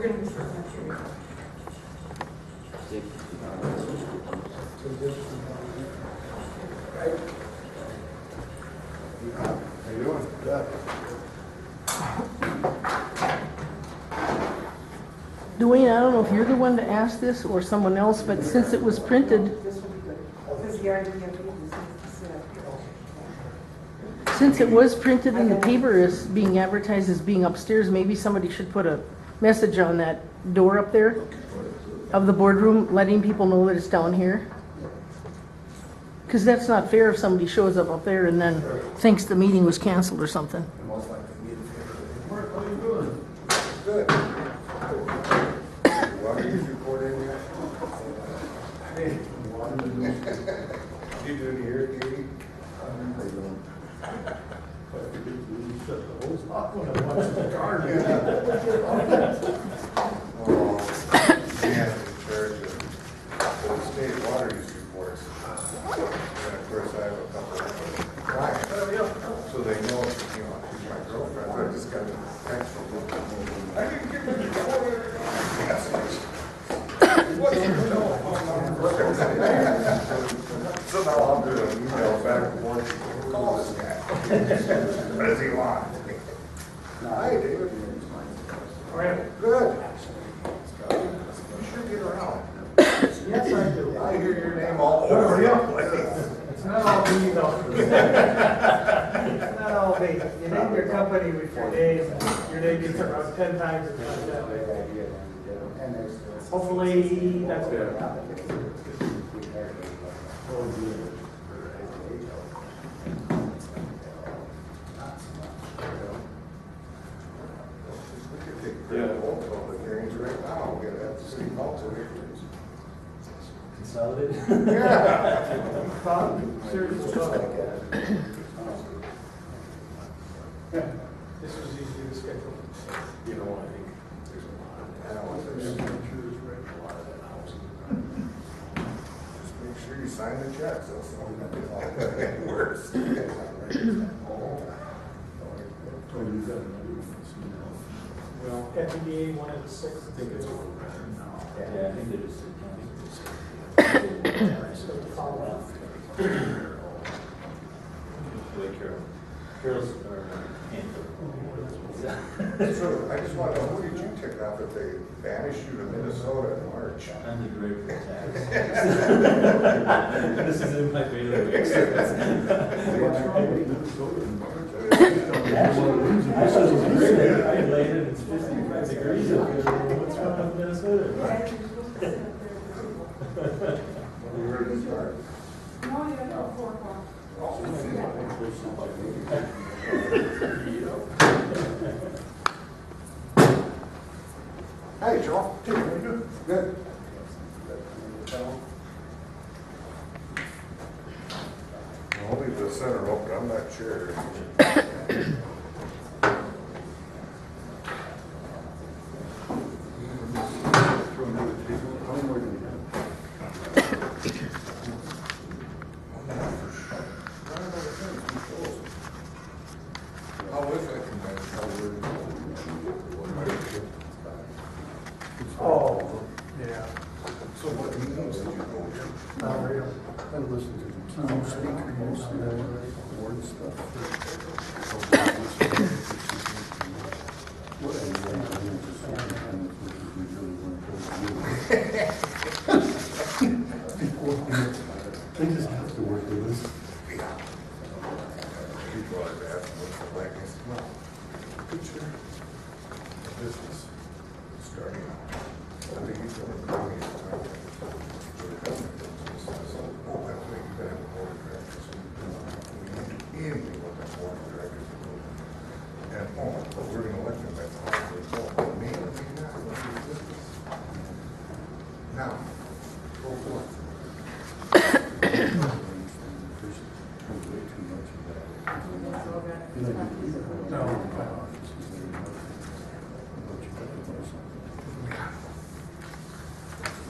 We're going to be short next year. Right? How you doing? Good. Dwayne, I don't know if you're the one to ask this or someone else, but since it was printed, since it was printed in the paper as being advertised as being upstairs, maybe somebody should put a message on that door up there of the boardroom, letting people know that it's down here. Because that's not fair if somebody shows up there and then thinks the meeting was canceled or something. Most likely Mark, how you doing? Good. Water use report in yet? Hey, you doing here, Katie? Shut the hose off when I watch the car. Oh, yeah, in charge of the state water use reports. And of course, I have a couple of clients. So they know, she's my girlfriend. I just got a text from them. I didn't give her the order. So now I'll do an email back and forth. Call this guy. What does he want? Hi, David. Good. You should get around. Yes, I do. I hear your name all over the place. It's not all me, though. It's not all me. You name your company with your name, your name gets around 10 times as much that way. Hopefully, that's good. Consolidated? Yeah. Seriously. This was easy to schedule. You know, I think there's a lot of that housing. Just make sure you sign the checks, that's all. It works. Well, FEDA wanted 6. I think it's over now. Yeah, I think they just. Carol's So I just want to know, who did you tick off if they banished you to Minnesota in March? I'm the director of tax. This is in my favorite. I landed, it's 55 degrees up here. What's wrong with Minnesota? Where did it start? No, you got to 4 o'clock. Hey, Joe. Hey, how you doing? Good. I'll leave the center open, I'm not sure. Oh, yeah. So what meetings did you go to? I listened to the keynote speaker mostly, board stuff. They just have to work with us. Yeah. People like that, what's the like, I said, well, picture a business starting out. I think he's going to bring me a time. So the company business, I said, oh, that's what you got to have a board of directors. We need to do anything with that board of directors. And, oh, but we're going to elect them back to the result. Maybe not, let's do business. Now, go forth.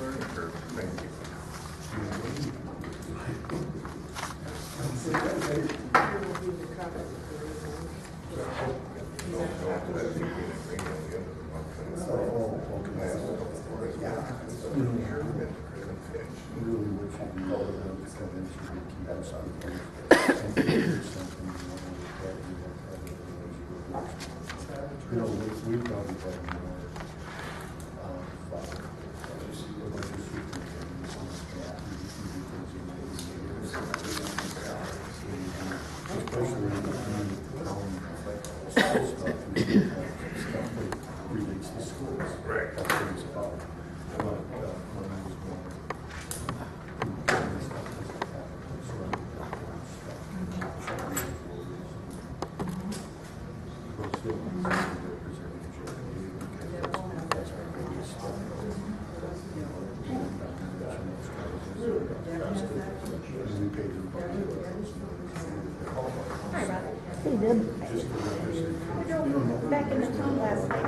Learning curve, thank you. Don't do that, you can bring it at the end of the month. You know, we probably have more, especially when stuff relates to schools. Right. That's what it's about. But, when I was born, stuff doesn't happen. It's right. But still, Hey, Deb. Back in the town last night,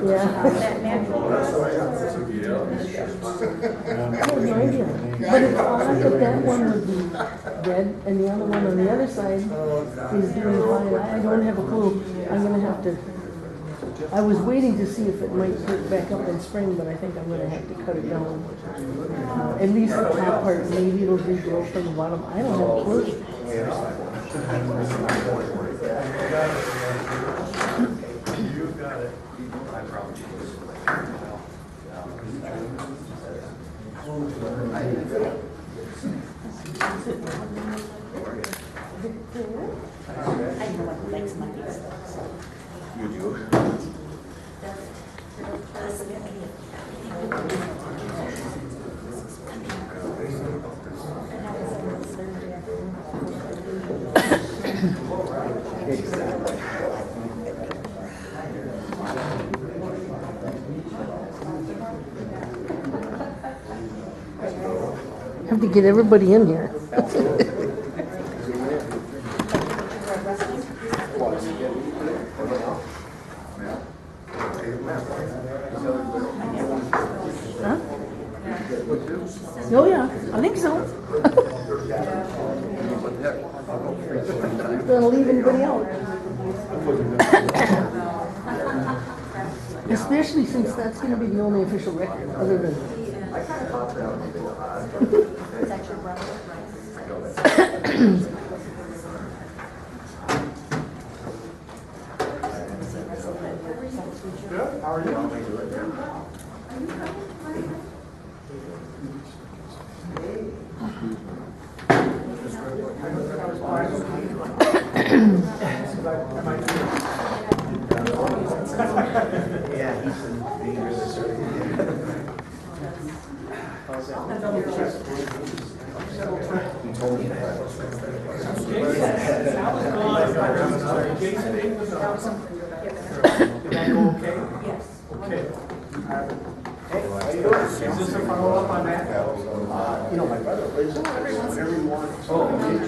Yeah. that natural gas. I have no idea. But it's odd that that one would be dead and the other one on the other side is doing fine. I don't have a clue. I'm gonna have to, I was waiting to see if it might perk back up in spring, but I think I'm gonna have to cut it down. At least the top part, maybe it'll regrow from the bottom. I don't have a clue. You got it. I know what likes monkeys. You do? Have to get everybody in here. Huh? Oh, yeah, I think so. Gonna leave anybody out. Especially since that's gonna be the only official record, other than. Is that your brother? Good, how are you? Yeah, he's been being really certain. He told me that. Did that go okay? Yes. Okay. Is this a follow-up on that? You know, my brother lives in this, whenever you want. Oh, he'll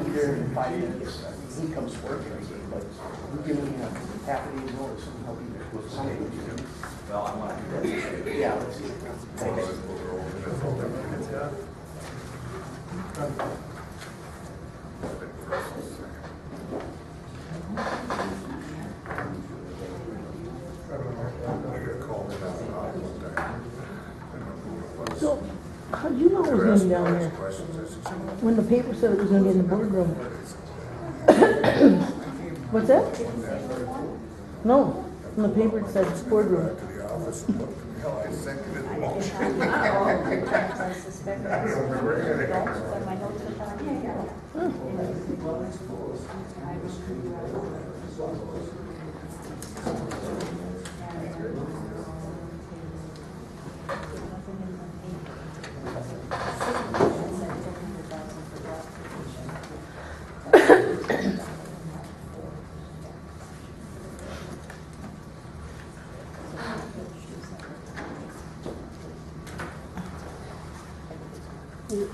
be there in 5 minutes. He comes to work every day, but you give me half a day's notice and he'll be there. Well, I want to do that. Yeah, let's see. So, how'd you know it was gonna be down there? When the paper said it was gonna be in the boardroom? What's that? No, in the paper it said boardroom. To the office and looked at me, hell, I seconded the motion. I suspect that it's adults, but my notes are telling me.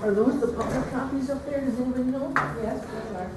Are those the public copies up there? Does anybody know? Yes, they are.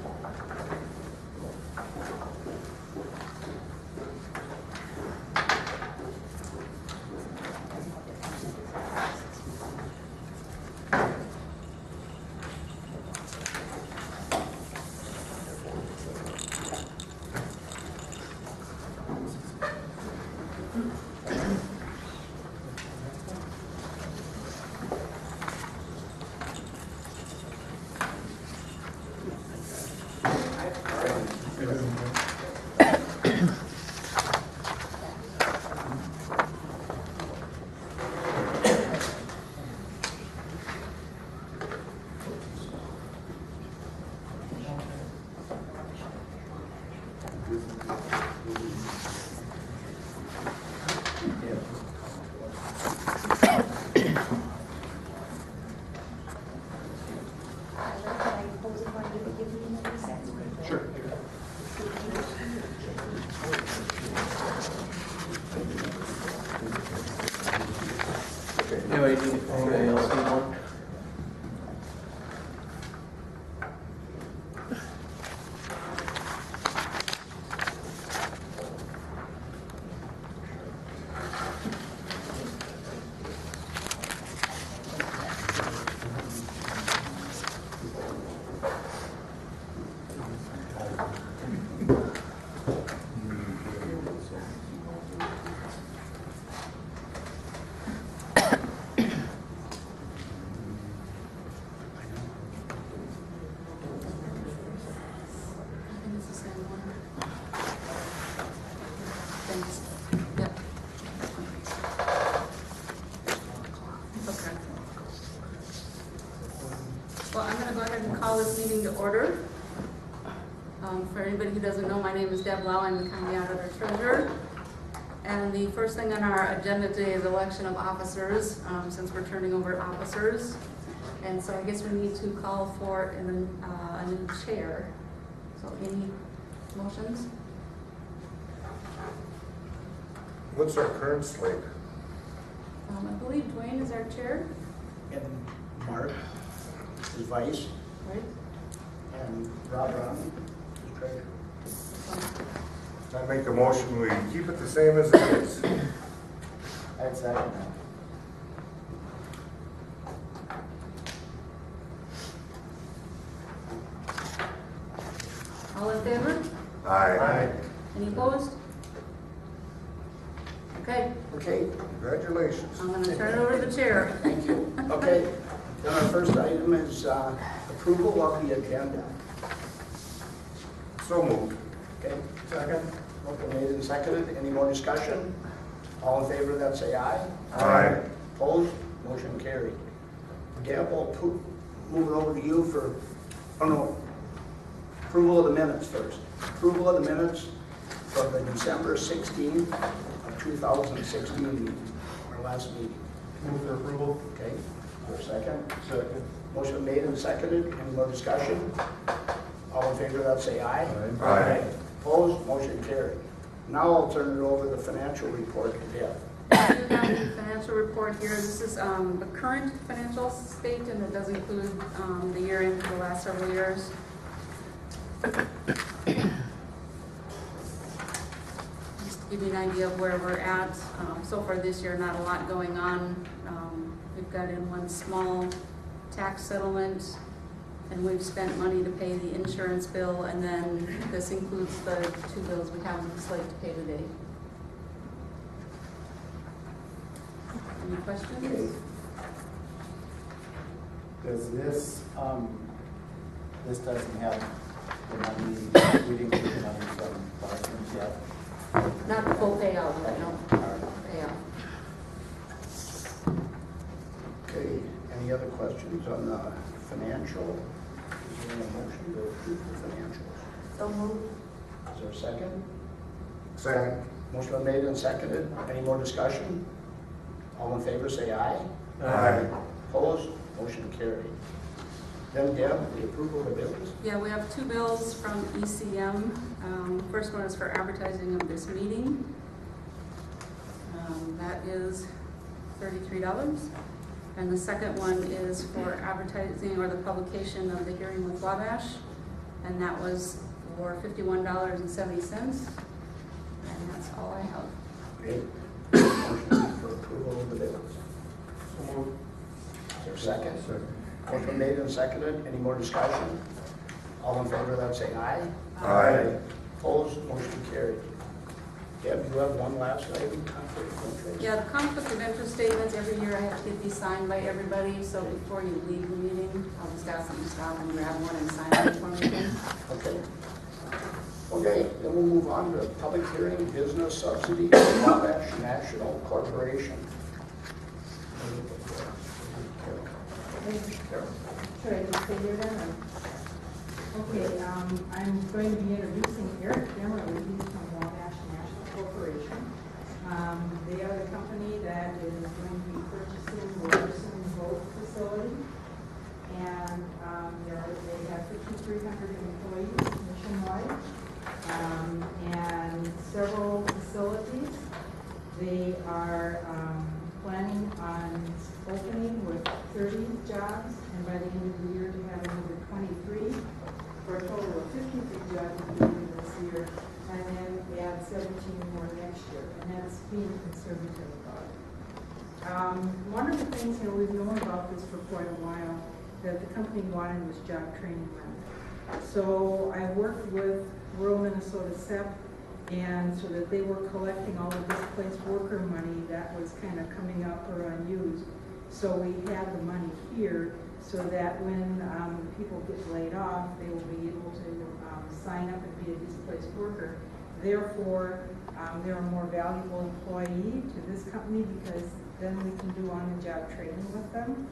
Anybody anybody else need one? I think it's the same one. Thanks. Yep. Okay. Well, I'm gonna go ahead and call this meeting to order. For anybody who doesn't know, my name is Deb Lau, I'm the county auditor treasurer. And the first thing on our agenda today is election of officers, since we're turning over officers. And so I guess we need to call for a new chair. So any motions? What's our current slate? I believe Dwayne is our chair, And Mark is vice, right? and Rob Brown is treasurer. I make a motion, we keep it the same as it is. I'd second that. All in favor? Aye. Any opposed? Okay, Okay, Congratulations. I'm gonna turn it over to the chair. thank you. Okay, then our first item is approval of the agenda. So moved. Okay, second. Motion made and seconded. Any more discussion? All in favor of that, say aye. Aye. Opposed? Motion carried. Deb, we'll move it over to you for, oh no, approval of the minutes first. Approval of the minutes for the December 16th of 2016 meeting, our last meeting. Move for approval? Okay, for a second. Second. Motion made and seconded. Any more discussion? All in favor of that, say aye. Aye. Opposed? Motion carried. Now I'll turn it over to the financial report to Deb. You have the financial report here. This is the current financial state, and it does include the year end for the last several years. Just to give you an idea of where we're at. So far this year, not a lot going on. We've got in one small tax settlement, and we've spent money to pay the insurance bill, and then this includes the 2 bills we have on the slate to pay today. Any questions? Does this, this doesn't have the money, we didn't get the money from Boston's yet? Not the full payout, but no, payout. Okay, any other questions on the financial? Is there a motion to approve the financials? So moved. Is there a second? Second. Motion been made and seconded. Any more discussion? All in favor, say aye. Aye. Opposed? Motion carried. Then Deb, the approval of the bills. Yeah, we have 2 bills from ECM. First one is for advertising of this meeting. That is $33. And the second one is for advertising or the publication of the hearing with Wabash. And that was for $51.70. And that's all I have. Okay. Motion for approval of the bills. Is there a second? Second. Motion made and seconded. Any more discussion? All in favor of that, say aye. Aye. Opposed? Motion carried. Deb, you have one last item, conflict of interest? Yeah, the conflict of interest statements, every year I have to get these signed by everybody, so before you leave the meeting, I'll just ask them to stop and grab one and sign it for me. Okay. Okay, then we'll move on to public hearing, business subsidy, Wabash National Corporation. Should I just stay here then? or- Okay, I'm going to be introducing Eric Demerly, he's from Wabash National Corporation. They are the company that is going to be purchasing the Morrison Road facility. And they have 5,300 employees nationwide, and several facilities. They are planning on opening with 30 jobs, and by the end of the year to have another 23, for a total of 53 jobs at the end of this year, and then add 17 more next year, and that's being conservative about it. One of the things, we've known about this for quite a while, that the company wanted was job training money. So I worked with rural Minnesota SEP, and so that they were collecting all the displaced worker money that was kind of coming up or unused. So we had the money here so that when people get laid off, they will be able to sign up and be a displaced worker. Therefore, they're a more valuable employee to this company because then we can do on-the-job training with them,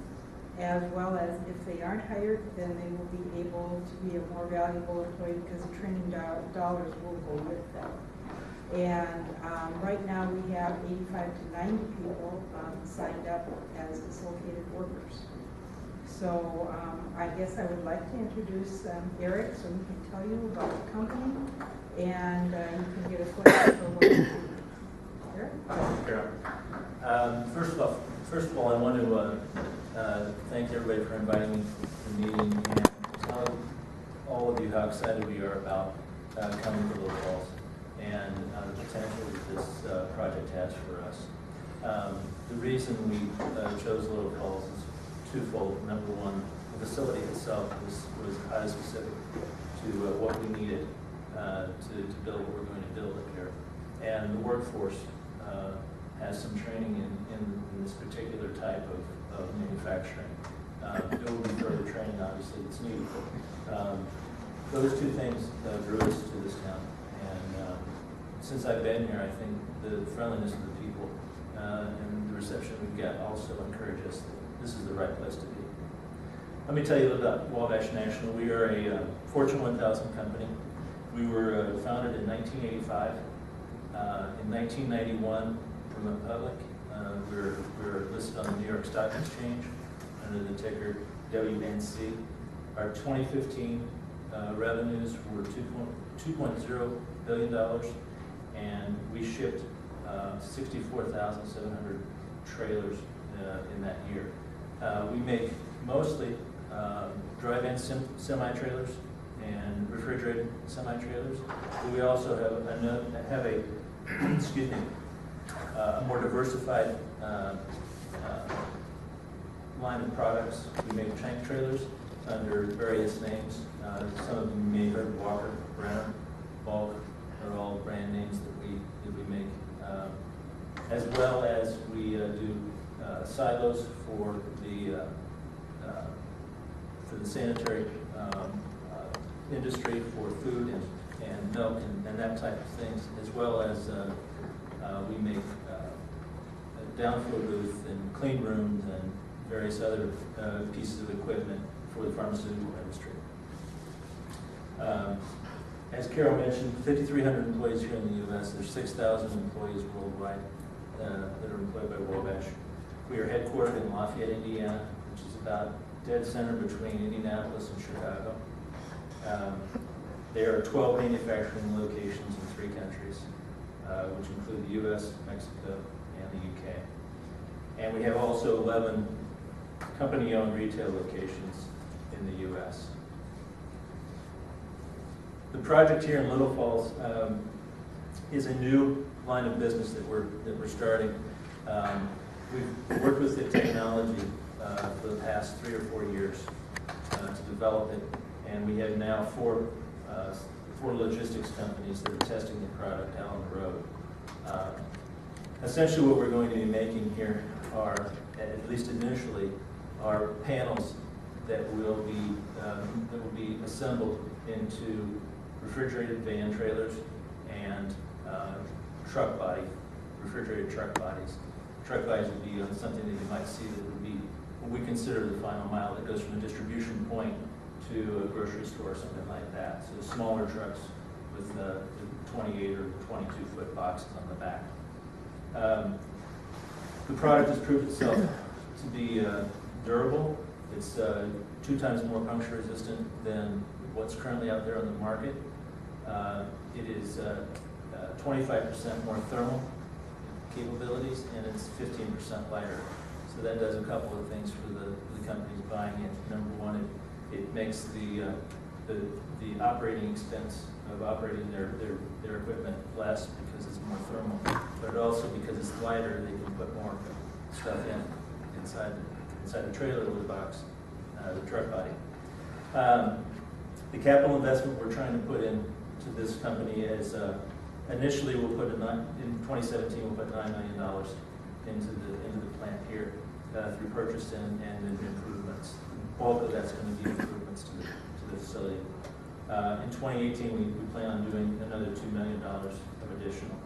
as well as if they aren't hired, then they will be able to be a more valuable employee because the training dollars will go with them. And right now we have 85 to 90 people signed up as dislocated workers. So I guess I would like to introduce Eric so he can tell you about the company and you can get a flavor for what we do. Eric? First of all, I want to thank everybody for inviting me to the meeting and tell all of you how excited we are about coming to Little Falls and the potential that this project has for us. The reason we chose Little Falls is twofold. Number one, the facility itself was highly specific to what we needed to build what we're going to build up here. And the workforce has some training in this particular type of manufacturing. There will be further training, obviously, that's needed. Those two things drew us to this town. And since I've been here, I think the friendliness of the people and the reception we've got also encourage us that this is the right place to be. Let me tell you a little about Wabash National. We are a Fortune 1000 company. We were founded in 1985. In 1991, we went public. We were listed on the New York Stock Exchange under the ticker WNC. Our 2015 revenues were $2.0 billion, and we shipped 64,700 trailers in that year. We make mostly dry-van semi-trailers and refrigerated semi-trailers. But we also have a excuse me, a more diversified line of products. We make tank trailers under various names. Some of them you may have heard: Walker, Brenner, Bulk. They're all brand names that we make. As well as we do silos for the sanitary industry, for food and milk and that type of things, as well as we make a downflow booth and clean rooms and various other pieces of equipment for the pharmaceutical industry. As Carol mentioned, 5,300 employees here in the U.S. There's 6,000 employees worldwide that are employed by Wabash. We are headquartered in Lafayette, Indiana, which is about dead center between Indianapolis and Chicago. There are 12 manufacturing locations in 3 countries, which include the U.S., Mexico, and the U.K. And we have also 11 company-owned retail locations in the U.S. The project here in Little Falls is a new line of business that we're starting. We've worked with the technology for the past 3 or 4 years to develop it, and we have now 4 logistics companies that are testing the product out on the road. Essentially, what we're going to be making here are, at least initially, are panels that will be assembled into refrigerated van trailers and refrigerated truck bodies. Truck bodies would be something that you might see that would be what we consider the final mile that goes from a distribution point to a grocery store or something like that. So smaller trucks with 28 or 22-foot boxes on the back. The product has proved itself to be durable. It's 2 times more puncture resistant than what's currently out there on the market. It is 25% more thermal capabilities, and it's 15% lighter. So that does a couple of things for the companies buying it. Number one, it makes the operating expense of operating their equipment less because it's more thermal, but also because it's lighter, they can put more stuff inside the trailer with the box, the truck body. The capital investment we're trying to put into this company is initially in 2017 we'll put $9 million into the plant here through purchase and improvements. The bulk of that's going to be improvements to the facility. In 2018 we plan on doing another $2 million of additional.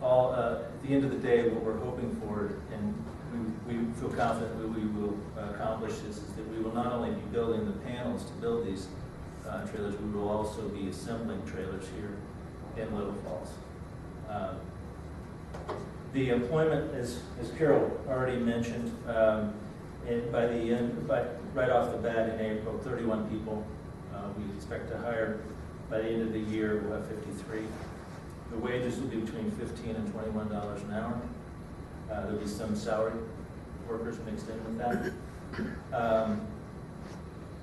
At the end of the day, what we're hoping for, and we feel confident that we will accomplish this, is that we will not only be building the panels to build these trailers, we will also be assembling trailers here in Little Falls. The employment, as Carol already mentioned, right off the bat in April, 31 people. We expect to hire by the end of the year. We'll have 53. The wages will be between $15 and $21 an hour. There'll be some salary workers mixed in with that.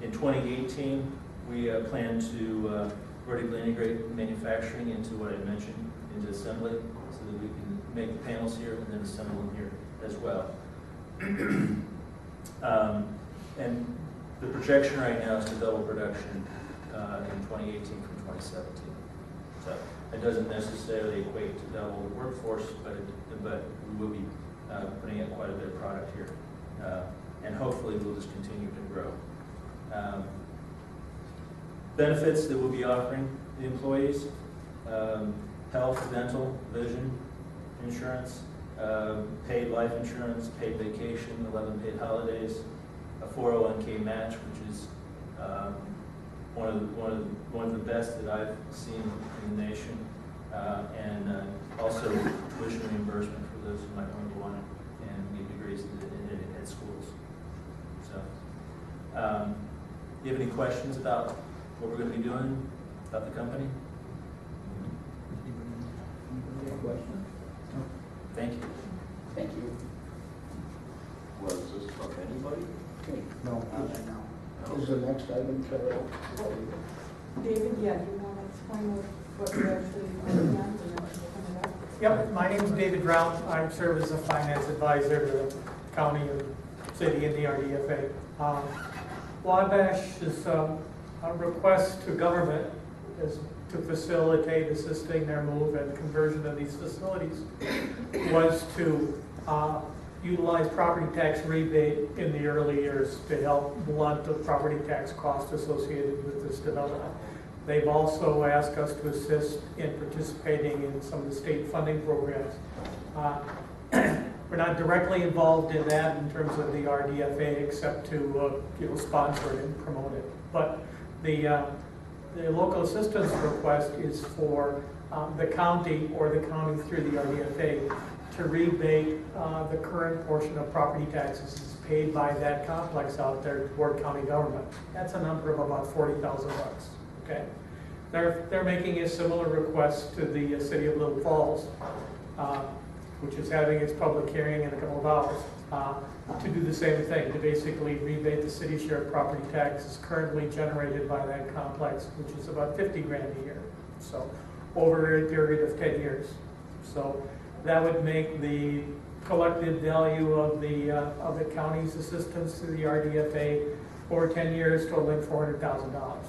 In 2018, we plan to vertically integrate manufacturing into what I mentioned, into assembly, so that we can make the panels here and then assemble them here as well. And the projection right now is to double production in 2018 from 2017. So it doesn't necessarily equate to double the workforce, but we will be putting in quite a bit of product here. And hopefully we'll just continue to grow. Benefits that we'll be offering the employees: health, dental, vision, insurance, paid life insurance, paid vacation, 11 paid holidays, a 401k match, which is one of the best that I've seen in the nation, and also tuition reimbursement for those who might want to go on and get degrees at schools. So, do you have any questions about what we're going to be doing, about the company? Any questions? Thank you. Thank you. Was this from anybody? No, not right now. Is the next item, Carol? David, yeah, do you want to explain what you're actually working on, and then we'll come it up? Yep, my name is David Brown. I serve as a finance advisor to the county and city and the RDFA. Wabash's request to government is to facilitate assisting their move and conversion of these facilities was to utilize property tax rebate in the early years to help blunt the property tax cost associated with this development. They've also asked us to assist in participating in some of the state funding programs. We're not directly involved in that in terms of the RDFA, except to sponsor it and promote it. But the local assistance request is for the county or the county through the RDFA to rebate the current portion of property taxes paid by that complex out there toward county government. That's a number of about $40,000. Okay, they're making a similar request to the city of Little Falls, which is having its public hearing in a couple of hours, to do the same thing, to basically rebate the city's share of property taxes currently generated by that complex, which is about $50,000 a year. So over a period of 10 years. So that would make the collective value of the county's assistance to the RDFA over 10 years totaling $400,000.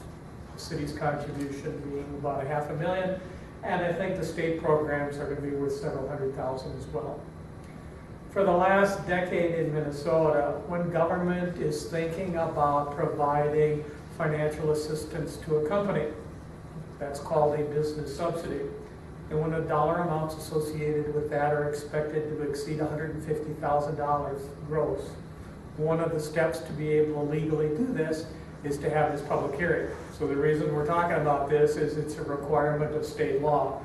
The city's contribution being about $500,000, and I think the state programs are going to be worth several $100,000 as well. For the last decade in Minnesota, when government is thinking about providing financial assistance to a company, that's called a business subsidy. And when the dollar amounts associated with that are expected to exceed $150,000 gross, one of the steps to be able to legally do this is to have this public hearing. So the reason we're talking about this is it's a requirement of state law.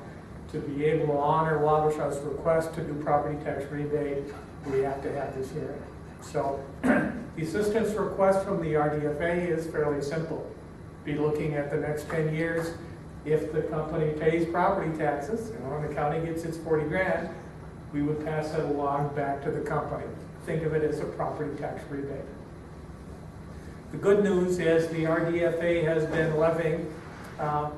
To be able to honor Wabash's request to do property tax rebate, we have to have this hearing. So the assistance request from the RDFA is fairly simple. Be looking at the next 10 years. If the company pays property taxes, and the county gets its $40,000, we would pass that along back to the company. Think of it as a property tax rebate. The good news is the RDFA has been levying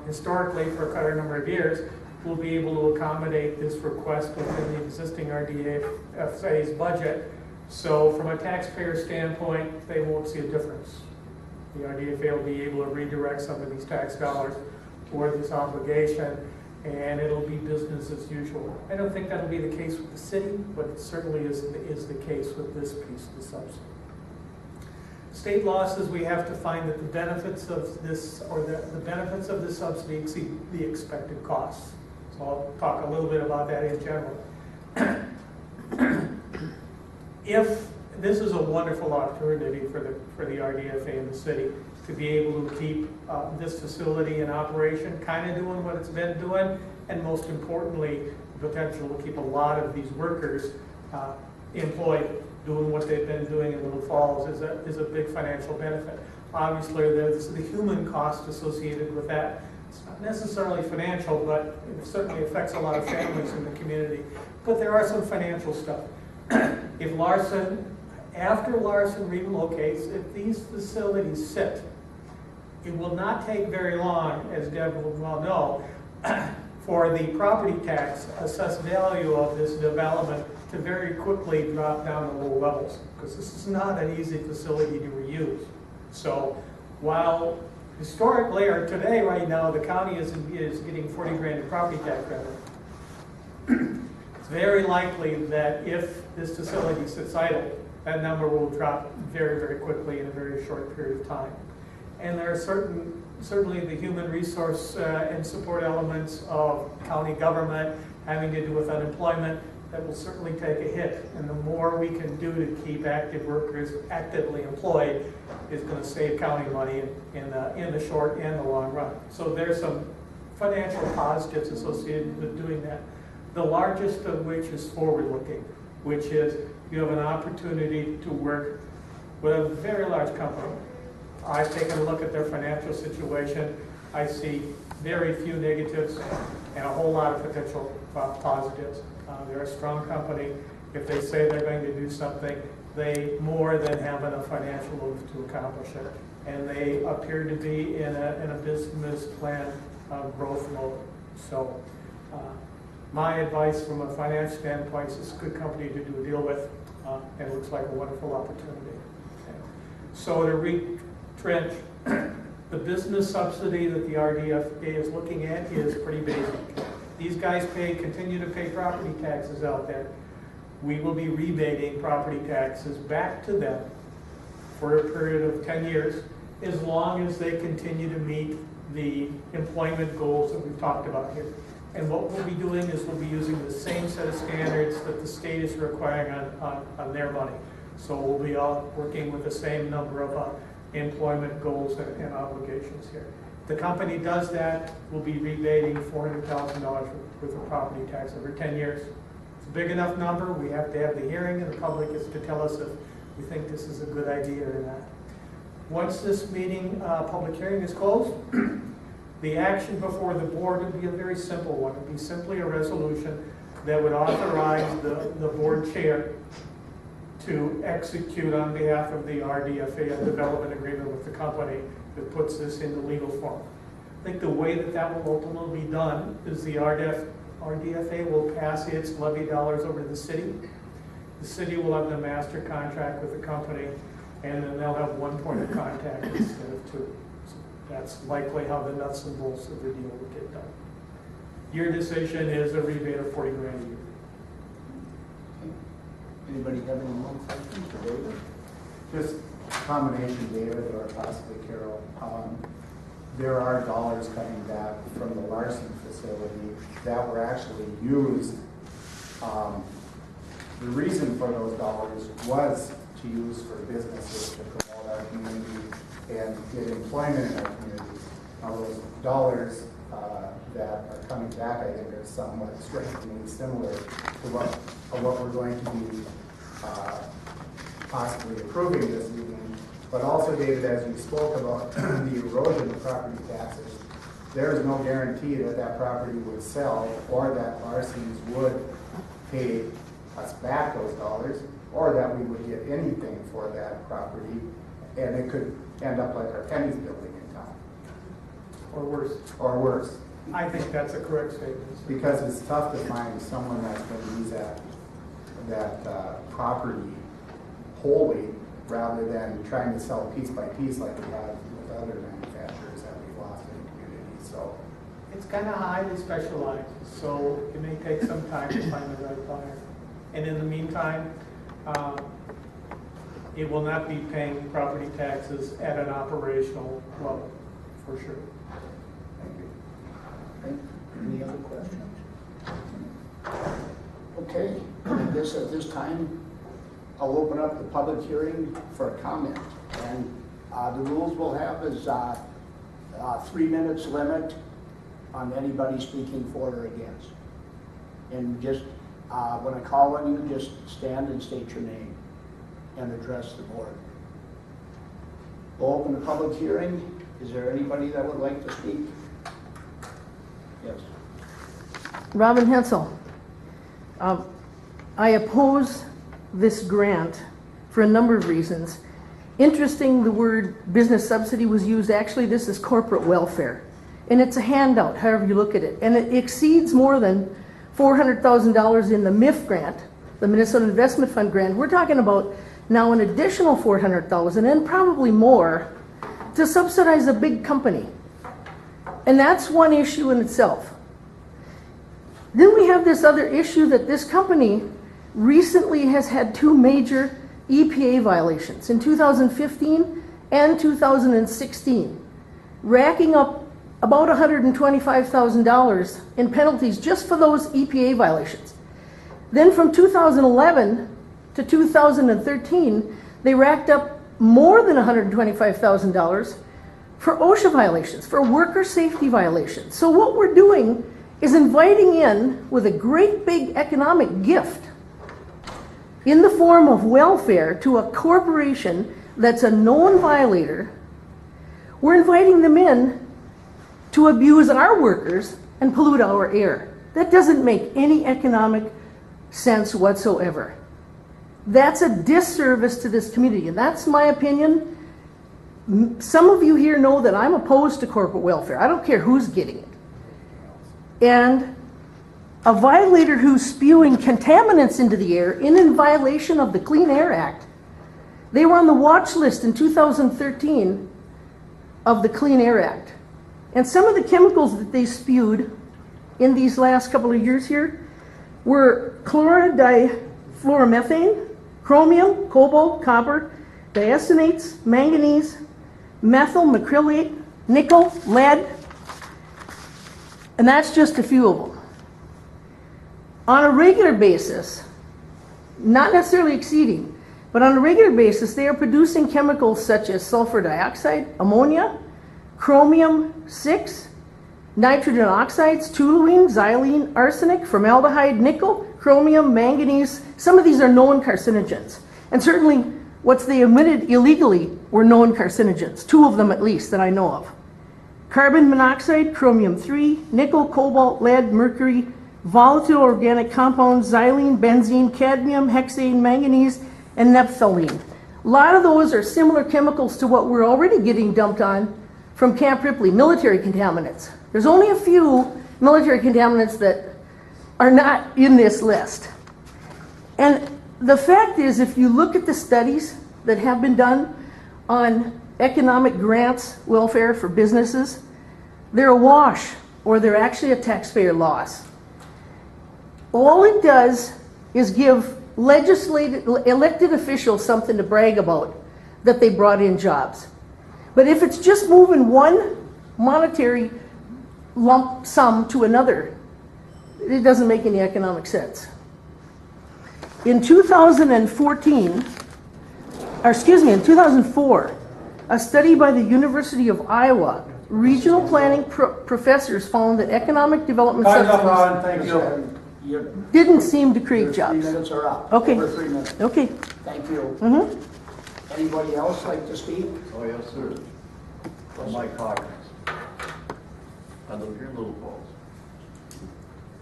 historically for quite a number of years. We'll be able to accommodate this request within the existing RDFA's budget. So from a taxpayer standpoint, they won't see a difference. The RDFA will be able to redirect some of these tax dollars toward this obligation, and it'll be business as usual. I don't think that'll be the case with the city, but it certainly is the case with this piece of the subsidy. State law says we have to find that the benefits of this, or the benefits of the subsidy exceed the expected costs. So I'll talk a little bit about that in general. If this is a wonderful opportunity for the RDFA and the city to be able to keep this facility in operation, kind of doing what it's been doing, and most importantly, the potential to keep a lot of these workers employed, doing what they've been doing in Little Falls is a big financial benefit. Obviously, there's the human cost associated with that. It's not necessarily financial, but it certainly affects a lot of families in the community. But there are some financial stuff. If after Larson relocates, if these facilities sit, it will not take very long, as Deb will well know, for the property tax assessed value of this development to very quickly drop down to low levels, because this is not an easy facility to reuse. So while historically, or today, right now, the county is getting 40 grand in property tax revenue, it's very likely that if this facility sits idle, that number will drop very, very quickly in a very short period of time. And there are certainly the human resource and support elements of county government having to do with unemployment that will certainly take a hit. And the more we can do to keep active workers actively employed is going to save county money in the short and the long run. So there's some financial positives associated with doing that. The largest of which is forward-looking, which is you have an opportunity to work with a very large company. I've taken a look at their financial situation. I see very few negatives and a whole lot of potential positives. They're a strong company. If they say they're going to do something, they more than have enough financial moves to accomplish it. And they appear to be in a business plan growth mode. So my advice from a finance standpoint is it's a good company to do a deal with, and it looks like a wonderful opportunity. Okay. So to retrench, the business subsidy that the RDFA is looking at is pretty basic. These guys continue to pay property taxes out there. We will be rebating property taxes back to them for a period of 10 years, as long as they continue to meet the employment goals that we've talked about here. And what we'll be doing is we'll be using the same set of standards that the state is requiring on their money. So we'll be all working with the same number of employment goals and obligations here. The company does that, we'll be rebating $400,000 worth of property tax over 10 years. It's a big enough number. We have to have the hearing, and the public is to tell us if we think this is a good idea or not. Once this meeting, public hearing is closed, the action before the board would be a very simple one. It would be simply a resolution that would authorize the board chair to execute on behalf of the RDFA a development agreement with the company that puts this into legal form. I think the way that will ultimately be done is the RDFA will pass its levy dollars over to the city. The city will have the master contract with the company, and then they'll have one point of contact instead of two. So that's likely how the nuts and bolts of the deal will get done. Your decision is a rebate of 40 grand a year. Anybody have any more questions for David? Just combination, David, or possibly Carol. There are dollars coming back from the Larson facility that were actually used. The reason for those dollars was to use for businesses to promote our community and get employment in our community. Now those dollars that are coming back, I think, are somewhat strikingly similar to what we're going to be possibly approving this evening. But also, David, as you spoke about the erosion of property taxes, there is no guarantee that that property would sell or that Larson's would pay us back those dollars, or that we would get anything for that property, and it could end up like our Penny's building in town, Or worse. or worse. I think that's a correct statement. Because it's tough to find someone that's gonna use that property wholly, rather than trying to sell piece by piece like we have with other manufacturers that we've lost in the community, so. It's kind of highly specialized, so it may take some time to find the right buyer. And in the meantime, it will not be paying property taxes at an operational level, for sure. Thank you. Okay, any other questions? Okay, I guess at this time, I'll open up the public hearing for a comment. And the rules we'll have is 3 minutes limit on anybody speaking for or against. And just, when I call on you, just stand and state your name and address the board. We'll open the public hearing. Is there anybody that would like to speak? Yes. Robin Hensel. I oppose this grant for a number of reasons. Interesting, the word business subsidy was used. Actually, this is corporate welfare. And it's a handout, however you look at it. And it exceeds more than $400,000 in the MIF grant, the Minnesota Investment Fund grant. We're talking about now an additional $400,000 and probably more to subsidize a big company. And that's one issue in itself. Then we have this other issue that this company recently has had 2 major EPA violations in 2015 and 2016, racking up about $125,000 in penalties just for those EPA violations. Then from 2011 to 2013, they racked up more than $125,000 for OSHA violations, for worker safety violations. So what we're doing is inviting in with a great big economic gift in the form of welfare to a corporation that's a known violator. We're inviting them in to abuse our workers and pollute our air. That doesn't make any economic sense whatsoever. That's a disservice to this community, and that's my opinion. Some of you here know that I'm opposed to corporate welfare. I don't care who's getting it. And a violator who's spewing contaminants into the air in violation of the Clean Air Act. They were on the watch list in 2013 of the Clean Air Act. And some of the chemicals that they spewed in these last couple of years here were chlorodifluoromethane, chromium, cobalt, copper, diacenates, manganese, methyl macrylate, nickel, lead, and that's just a few of them. On a regular basis, not necessarily exceeding, but on a regular basis, they are producing chemicals such as sulfur dioxide, ammonia, chromium-6, nitrogen oxides, toluene, xylene, arsenic, formaldehyde, nickel, chromium, manganese. Some of these are known carcinogens. And certainly what they emitted illegally were known carcinogens, 2 of them at least that I know of. Carbon monoxide, chromium-3, nickel, cobalt, lead, mercury, volatile organic compounds, xylene, benzene, cadmium, hexane, manganese, and naphthalene. A lot of those are similar chemicals to what we're already getting dumped on from Camp Ripley, military contaminants. There's only a few military contaminants that are not in this list. And the fact is, if you look at the studies that have been done on economic grants, welfare for businesses, they're a wash, or they're actually a taxpayer loss. All it does is give elected officials something to brag about, that they brought in jobs. But if it's just moving one monetary lump sum to another, it doesn't make any economic sense. In 2004, a study by the University of Iowa, regional planning professors found that economic development subsidies Thank you. didn't seem to create Your jobs. 3 minutes are up. Okay. Over 3 minutes. Okay. Thank you. Mm-hmm. Anybody else like to speak? Oh, yes, sir. I'm Mike Hawkins. I live here in Little Falls.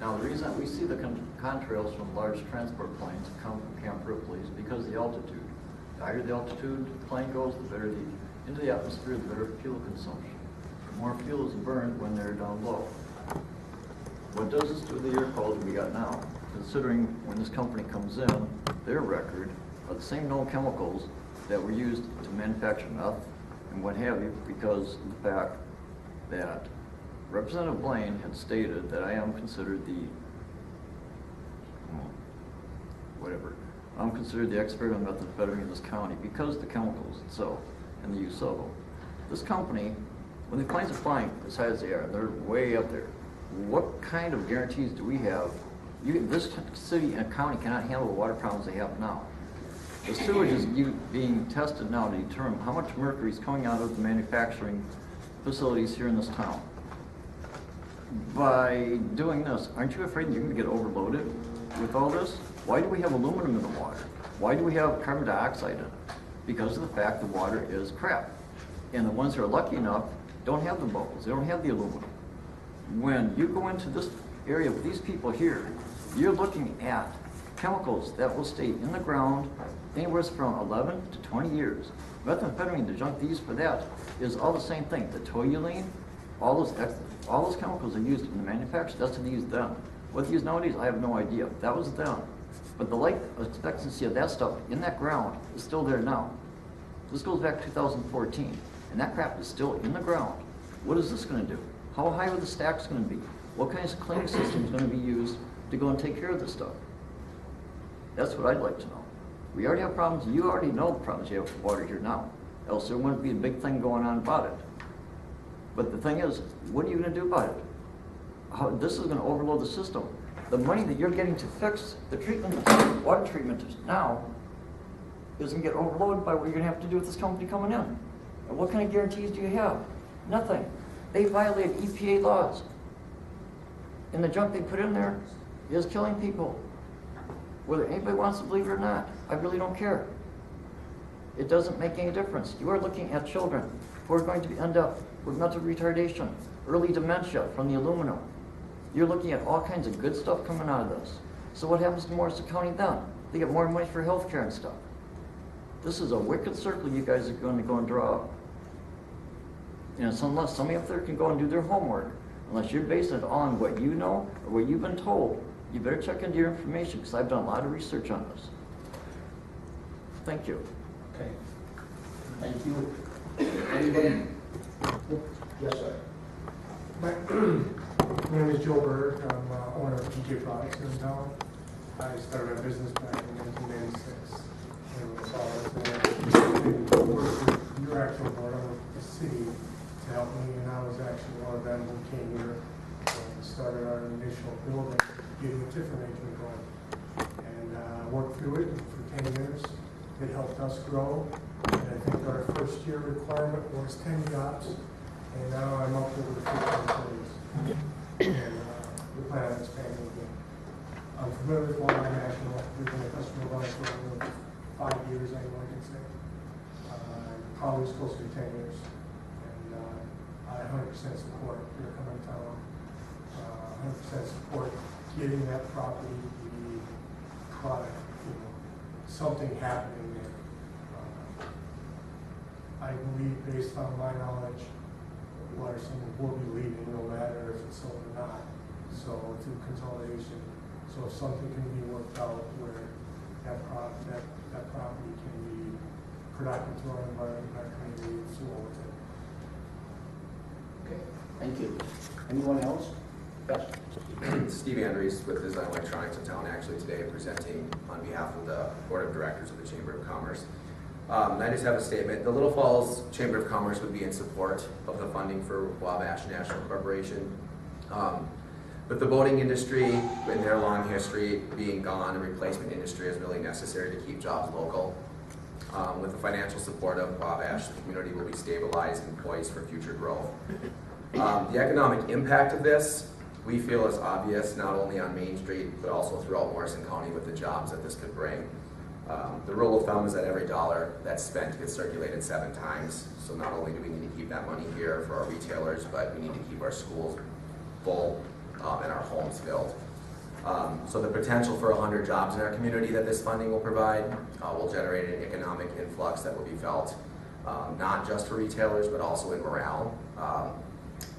Now, the reason we see the contrails from large transport planes come from Camp Ripley is because of the altitude. The higher the altitude the plane goes, the better into the atmosphere, the better fuel consumption. The more fuel is burned when they're down low. What does this to the air quality we got now? Considering when this company comes in, their record are the same known chemicals that were used to manufacture meth and what have you, because of the fact that Representative Blaine had stated that I am considered the, I'm considered the expert on methamphetamine in this county because of the chemicals itself and the use of them. This company, when the planes are flying as high as they are, they're way up there. What kind of guarantees do we have? This city and county cannot handle the water problems they have now. The sewage is being tested now to determine how much mercury is coming out of the manufacturing facilities here in this town. By doing this, aren't you afraid you're going to get overloaded with all this? Why do we have aluminum in the water? Why do we have carbon dioxide in it? Because of the fact the water is crap. And the ones that are lucky enough don't have the bubbles, they don't have the aluminum. When you go into this area with these people here, you're looking at chemicals that will stay in the ground anywhere from 11 to 20 years. Methamphetamine, the junk they use for that, is all the same thing. The toluene, all those chemicals are used in the manufacture. That's what they use then. What they use nowadays, I have no idea. That was then. But the life expectancy of that stuff in that ground is still there now. This goes back to 2014, and that crap is still in the ground. What is this going to do? How high are the stacks going to be? What kinds of cleaning systems are going to be used to go and take care of this stuff? That's what I'd like to know. We already have problems. You already know the problems you have with water here now. Else there wouldn't be a big thing going on about it. But the thing is, what are you going to do about it? This is going to overload the system. The money that you're getting to fix the treatment, water treatment now, is going to get overloaded by what you're going to have to do with this company coming in. And what kind of guarantees do you have? Nothing. They violate EPA laws. And the junk they put in there is killing people. Whether anybody wants to believe it or not, I really don't care. It doesn't make any difference. You are looking at children who are going to end up with mental retardation, early dementia from the aluminum. You're looking at all kinds of good stuff coming out of this. So what happens to Morrison County then? They get more money for health care and stuff. This is a wicked circle you guys are going to go and draw up. And it's unless somebody up there can go and do their homework, unless you're basing it on what you know or what you've been told, you better check into your information, because I've done a lot of research on this. Thank you. Okay. Thank you. Anybody? Yes, sir. My name is Joe Berg. I'm owner of PJ Products in town. I started a business back in 1996. And was worked with your actual board of the city to help me, and I was actually one of them who came here and started our initial building, getting the TIF arrangement going. And worked through it for 10 years. It helped us grow. And I think our first year requirement was 10 jobs. And now I'm up over the 15 employees. And we plan on expanding again. I'm familiar with Wabash National. We've been a customer of ours for over 5 years, anyone can say. Probably was close to 10 years. And I 100% support your coming town. 100% support getting that property, the product, something happening there. I believe, based on my knowledge, Larson will be leaving, no matter if it's sold or not. So through consolidation, so if something can be worked out where that property can be productive to our environment, our community, and so on with it. Okay, thank you. Anyone else? Yes. Steve Andrews with Design Electronics in town, actually today presenting on behalf of the Board of Directors of the Chamber of Commerce. And I just have a statement. The Little Falls Chamber of Commerce would be in support of the funding for Wabash National Corporation. With the boating industry, in their long history being gone, the replacement industry is really necessary to keep jobs local. With the financial support of Wabash, the community will be stabilized and poised for future growth. The economic impact of this, we feel, is obvious, not only on Main Street, but also throughout Morrison County with the jobs that this could bring. The rule of thumb is that every dollar that's spent gets circulated 7 times. So not only do we need to keep that money here for our retailers, but we need to keep our schools full and our homes filled. So the potential for 100 jobs in our community that this funding will provide will generate an economic influx that will be felt, not just for retailers, but also in morale.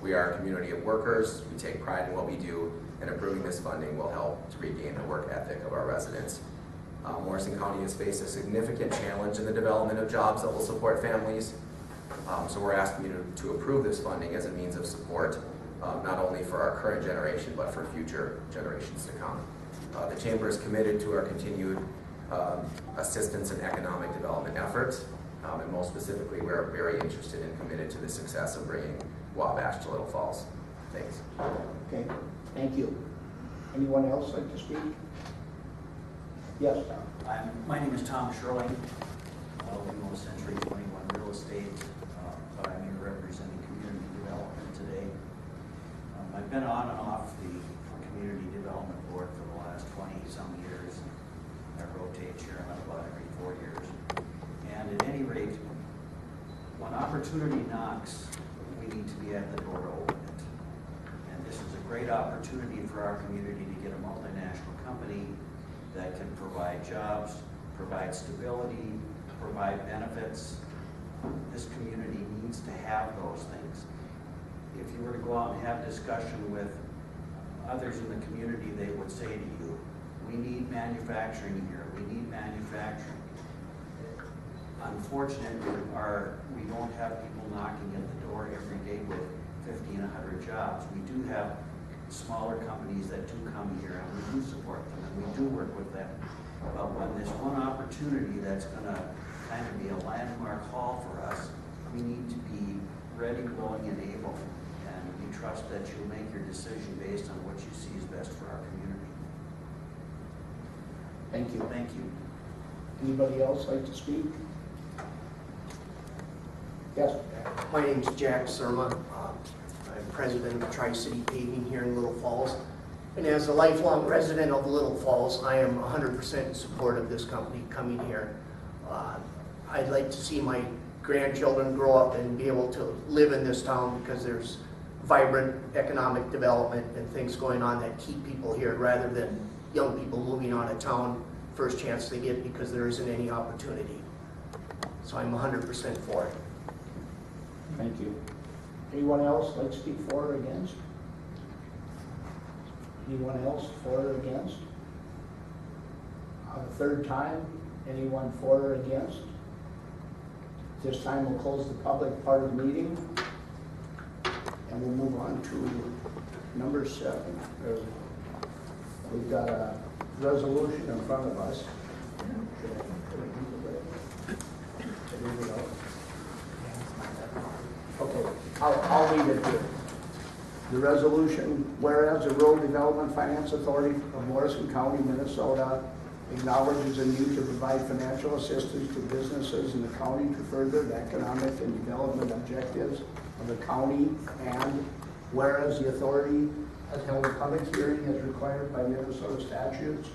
We are a community of workers. We take pride in what we do, and approving this funding will help to regain the work ethic of our residents. Morrison County has faced a significant challenge in the development of jobs that will support families. So we're asking you to approve this funding as a means of support, not only for our current generation, but for future generations to come. The Chamber is committed to our continued assistance in economic development efforts, and most specifically, we're very interested and committed to the success of bringing Wabash to Little Falls. Thanks. Okay, thank you. Anyone else like to speak? Yes, Tom. My name is Tom Sherling. We own Century 21 Real Estate, but I'm here representing community development today. I've been on and off the community development board for the last 20-some years. I rotate chairman about every 4 years. And at any rate, when opportunity knocks, we need to be at the door to open it. And this is a great opportunity for our community to get a multinational company that can provide jobs, provide stability, provide benefits. This community needs to have those things. If you were to go out and have discussion with others in the community, they would say to you, we need manufacturing here, we need manufacturing. Unfortunately, we don't have people knocking at the door every day with 50 and 100 jobs. We do have smaller companies that do come here, and we do support them, and we do work with them. But when there's one opportunity that's going to kind of be a landmark haul for us, we need to be ready, willing, and able. And we trust that you'll make your decision based on what you see is best for our community. Thank you. Thank you. Anybody else like to speak? Yes. My name's Jack Surma. I'm president of Tri-City Paving here in Little Falls. And as a lifelong resident of Little Falls, I am 100% in support of this company coming here. I'd like to see my grandchildren grow up and be able to live in this town because there's vibrant economic development and things going on that keep people here rather than young people moving out of town first chance they get because there isn't any opportunity. So I'm 100% for it. Thank you. Anyone else like to speak for or against? Anyone else for or against? The third time, anyone for or against? This time we'll close the public part of the meeting and we'll move on to number 7. We've got a resolution in front of us. Okay, I'll read it here. The resolution, whereas the Rural Development Finance Authority of Morrison County, Minnesota acknowledges a need to provide financial assistance to businesses in the county to further the economic and development objectives of the county, and whereas the authority has held a public hearing as required by Minnesota statutes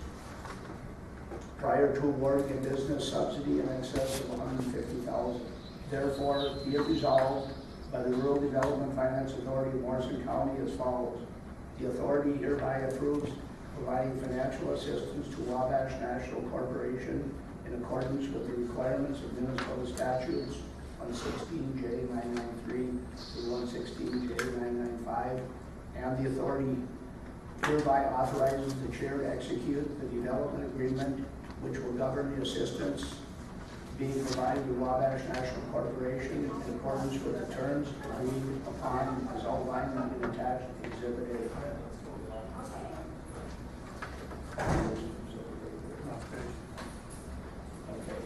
prior to awarding a business subsidy in excess of $150,000. Therefore, be it resolved by the Rural Development Finance Authority of Morrison County as follows. The authority hereby approves providing financial assistance to Wabash National Corporation in accordance with the requirements of Minnesota statutes 116J993 to 116J995, and the authority hereby authorizes the chair to execute the development agreement which will govern the assistance being provided to Wabash National Corporation in accordance with the terms agreed upon as outlined in attached Exhibit A. Okay.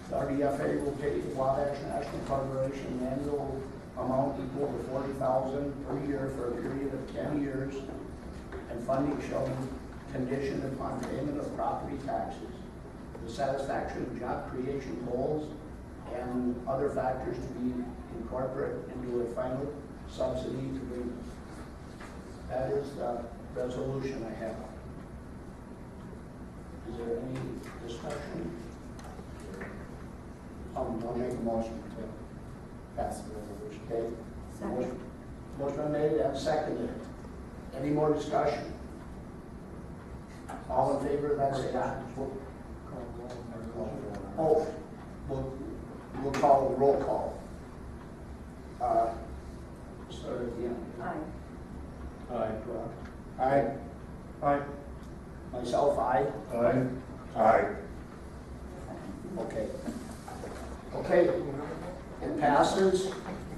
The RDFA will pay the Wabash National Corporation an annual amount equal to $40,000 per year for a period of 10 years, and funding shall be conditioned upon payment of property taxes, the satisfaction of job creation goals, and other factors to be incorporated into a final subsidy agreement. That is the resolution I have. Is there any discussion? I'll make a motion to pass the resolution. Okay. Second. Motion made and seconded. Any more discussion? All in favor, that's say aye. Oh, we'll call roll call. Start at the end. Aye. Aye. Aye. Aye. Myself, aye. Aye. Aye. Okay. Okay, it passes.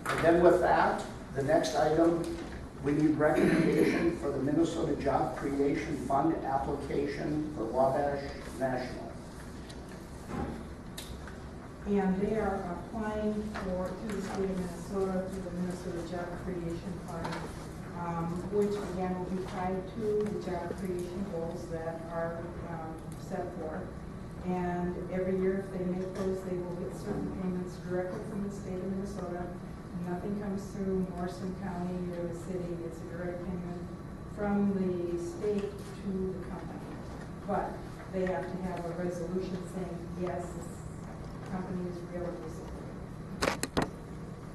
And then with that, the next item, we need recommendation for the Minnesota Job Creation Fund application for Wabash National. And they are applying for, to the state of Minnesota, through the Minnesota Job Creation Fund, which again will be tied to the job creation goals that are set forth. And every year, if they make those, they will get certain payments directly from the state of Minnesota. Nothing comes through Morrison County or the city. It's a direct payment from the state to the company. But they have to have a resolution saying, yes, this company is really supported.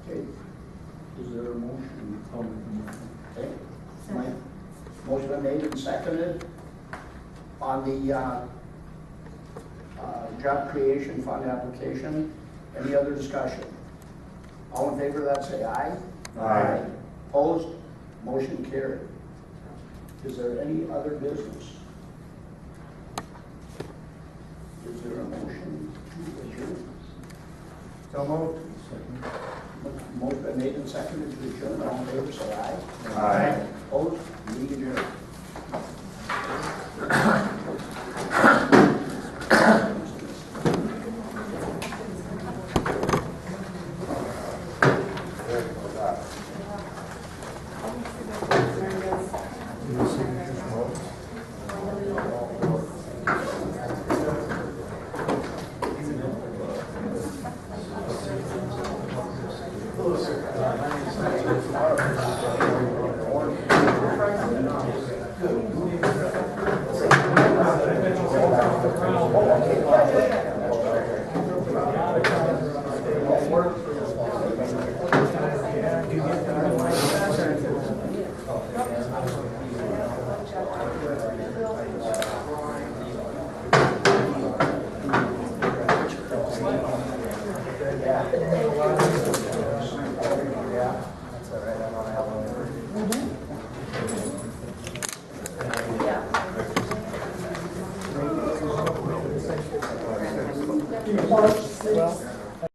Okay. Is there a motion? Okay. Motion been made and seconded on the Job Creation Fund application. Any other discussion? All in favor of that, say aye. Aye. Opposed? Motion carried. Is there any other business? Is there a motion to adjourn? So moved. Motion been made and seconded to adjourn. All in favor, say aye. Aye. Opposed? Meeting adjourned. Closer.